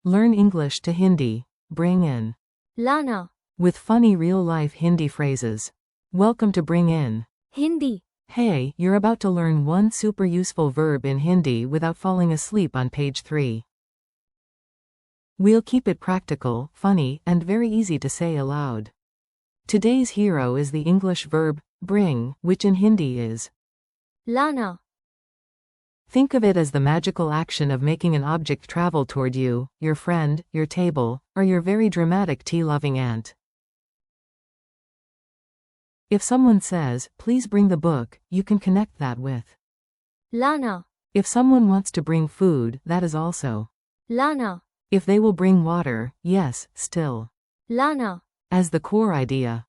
Learn English to Hindi. Bring in. लाना, With funny real-life Hindi phrases. Welcome to Bring In. Hindi, Hey, you're about to learn one super useful verb in Hindi without falling asleep on page 3. We'll keep it practical, funny, and very easy to say aloud. Today's hero is the English verb, bring, which in Hindi is. लाना, Think of it as the magical action of making an object travel toward you, your friend, your table, or your very dramatic tea-loving aunt. If someone says, please bring the book, you can connect that with. लाना, If someone wants to bring food, that is also. लाना, If they will bring water, yes, still. लाना, As the core idea.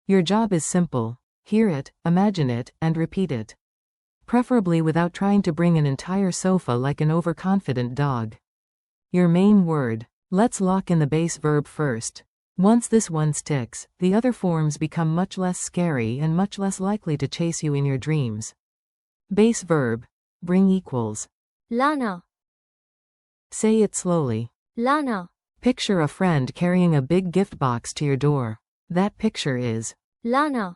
Your job is simple. Hear it, imagine it, and repeat it. Preferably without trying to bring an entire sofa like an overconfident dog. Your main word. Let's lock in the base verb first. Once this one sticks, the other forms become much less scary and much less likely to chase you in your dreams. Base verb. Bring equals. लाना, Say it slowly. लाना, Picture a friend carrying a big gift box to your door. That picture is. लाना,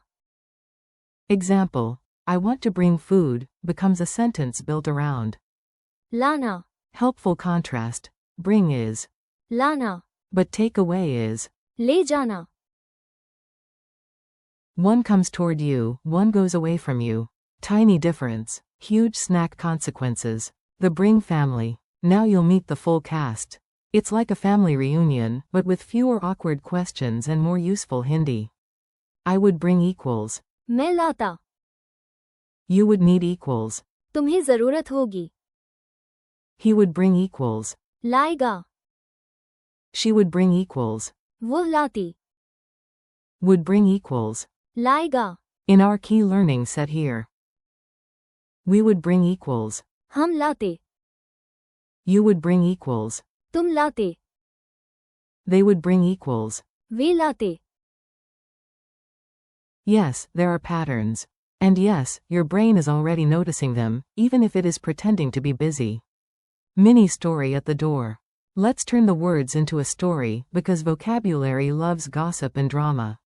Example. I want to bring food, becomes a sentence built around. लाना, Helpful contrast. Bring is. लाना, But take away is. ले जाना, One comes toward you, one goes away from you. Tiny difference. Huge snack consequences. The Bring family. Now you'll meet the full cast. It's like a family reunion, but with fewer awkward questions and more useful Hindi. I would bring equals. मैं लाता, You would need equals. तुम्हें जरूरत होगी, He would bring equals. लाएगा, She would bring equals. वो लाती, Would bring equals. लाएगा, In our key learning set here. We would bring equals. हम लाते, You would bring equals. तुम लाते, They would bring equals. Way latte, Yes, there are patterns. And yes, your brain is already noticing them, even if it is pretending to be busy. Mini story at the door. Let's turn the words into a story, because vocabulary loves gossip and drama.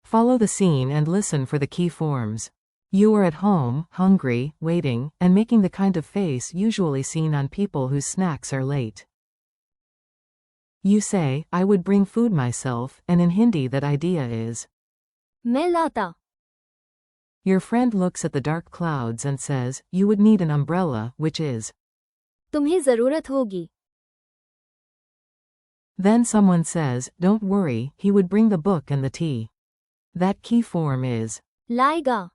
Follow the scene and listen for the key forms. You are at home, hungry, waiting, and making the kind of face usually seen on people whose snacks are late. You say, I would bring food myself, and in Hindi that idea is. मैं लाता, Your friend looks at the dark clouds and says, you would need an umbrella, which is. तुम्हें जरूरत होगी, Then someone says, don't worry, he would bring the book and the tea. That key form is. लाएगा,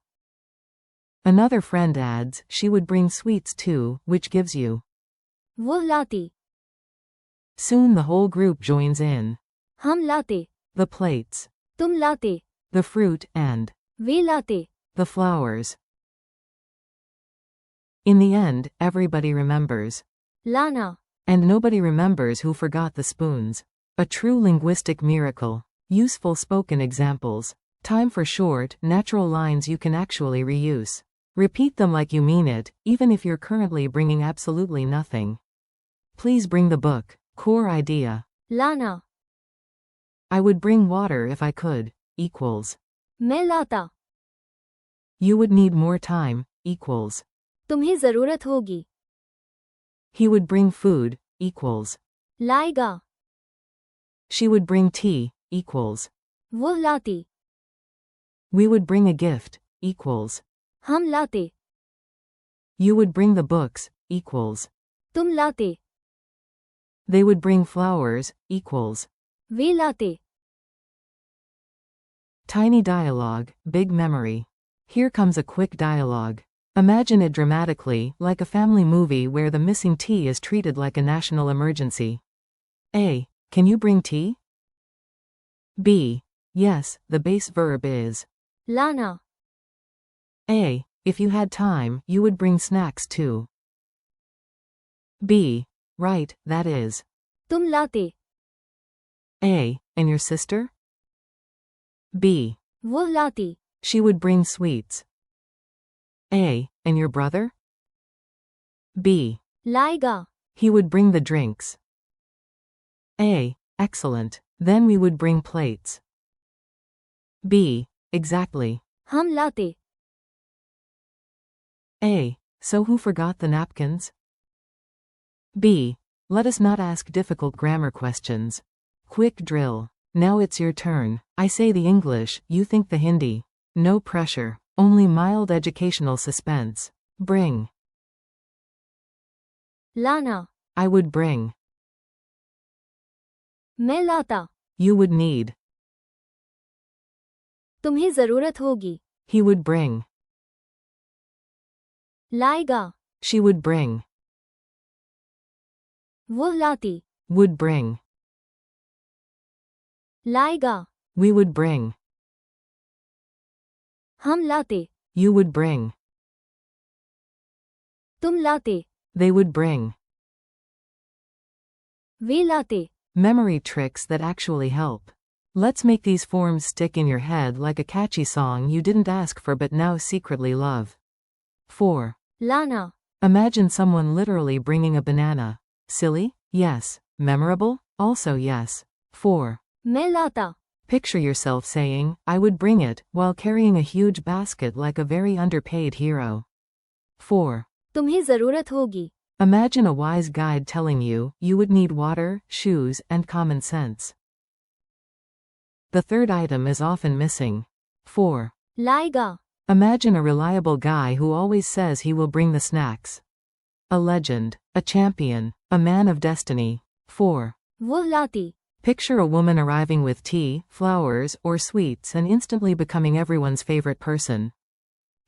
Another friend adds, she would bring sweets too, which gives you. वो लाती, Soon the whole group joins in. हम लाते, The plates. तुम लाते, The fruit, and. Way latte, The flowers. In the end, everybody remembers. लाना, And nobody remembers who forgot the spoons. A true linguistic miracle. Useful spoken examples. Time for short, natural lines you can actually reuse. Repeat them like you mean it, even if you're currently bringing absolutely nothing. Please bring the book. Core idea. लाना, I would bring water if I could. Equals. मैं लाता, You would need more time. Equals. तुम्हें जरूरत होगी, He would bring food. Equals. लाएगा, She would bring tea. Equals. वो लाती, We would bring a gift. Equals. हम लाते, You would bring the books. Equals. तुम लाते, They would bring flowers. Equals. Way latte, Tiny dialogue, big memory. Here comes a quick dialogue. Imagine it dramatically, like a family movie where the missing tea is treated like a national emergency. A. Can you bring tea? B. Yes, the base verb is. लाना, A. If you had time, you would bring snacks too. B. Right, that is. तुम लाते, A. And your sister? B. वो लाती, She would bring sweets. A. And your brother? B. लाएगा, He would bring the drinks. A. Excellent. Then we would bring plates. B. Exactly. हम लाते. A. So who forgot the napkins? B. Let us not ask difficult grammar questions. Quick drill. Now it's your turn. I say the English, you think the Hindi. No pressure. Only mild educational suspense. Bring. लाना. I would bring. मैं लाता. You would need. तुम्हें जरूरत होगी. He would bring. लाएगा. She would bring. वो लाती. Would bring. लाएगा. We would bring. हम लाते. You would bring. तुम लाते. They would bring. Way latte. Memory tricks that actually help. Let's make these forms stick in your head like a catchy song you didn't ask for but now secretly love. 4. लाना. Imagine someone literally bringing a banana. Silly? Yes. Memorable? Also yes. 4. मैं लाता. Picture yourself saying, I would bring it, while carrying a huge basket like a very underpaid hero. 4. तुम्हें जरूरत होगी. Imagine a wise guide telling you, you would need water, shoes, and common sense. The third item is often missing. 4. लाएगा. Imagine a reliable guy who always says he will bring the snacks. A legend, a champion, a man of destiny. 4. वो लाती. Picture a woman arriving with tea, flowers, or sweets and instantly becoming everyone's favorite person.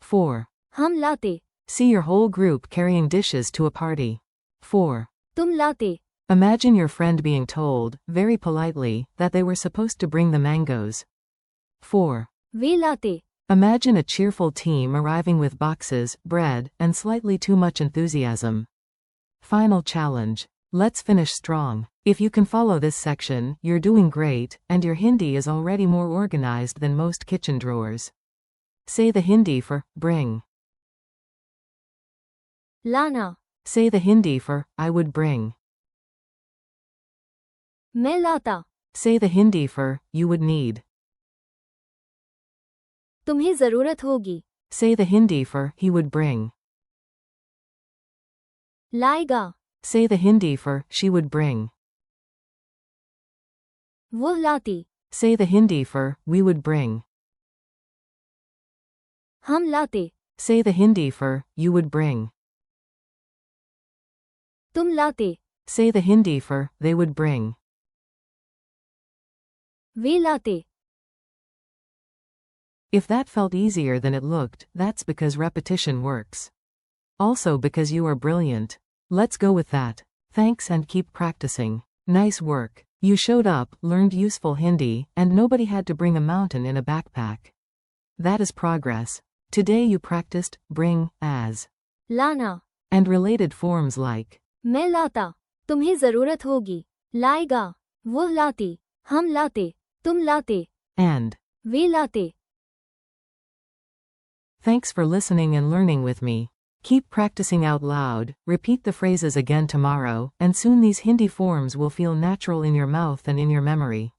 4. हम लाते. See your whole group carrying dishes to a party. 4. तुम लाते. Imagine your friend being told, very politely, that they were supposed to bring the mangoes. 4. Way latte. Imagine a cheerful team arriving with boxes, bread, and slightly too much enthusiasm. Final challenge. Let's finish strong. If you can follow this section, you're doing great, and your Hindi is already more organized than most kitchen drawers. Say the Hindi for bring. लाना. Say the Hindi for I would bring. मैं लाता. Say the Hindi for you would need. तुम्हें जरूरत होगी. Say the Hindi for he would bring. लाएगा. Say the Hindi for she would bring. वो लाती. Say the Hindi for we would bring. हम लाते. Say the Hindi for you would bring. तुम लाते. Say the Hindi for they would bring. Way latte. If that felt easier than it looked, that's because repetition works. Also because you are brilliant. Let's go with that. Thanks and keep practicing. Nice work. You showed up, learned useful Hindi, and nobody had to bring a mountain in a backpack. That is progress. Today you practiced bring as लाना. and related forms like मैं लाता. तुम्हें जरूरत होगी. लाएगा. वो लाती. हम लाते. तुम लाते. and. Way latte. Thanks for listening and learning with me. Keep practicing out loud, repeat the phrases again tomorrow, and soon these Hindi forms will feel natural in your mouth and in your memory.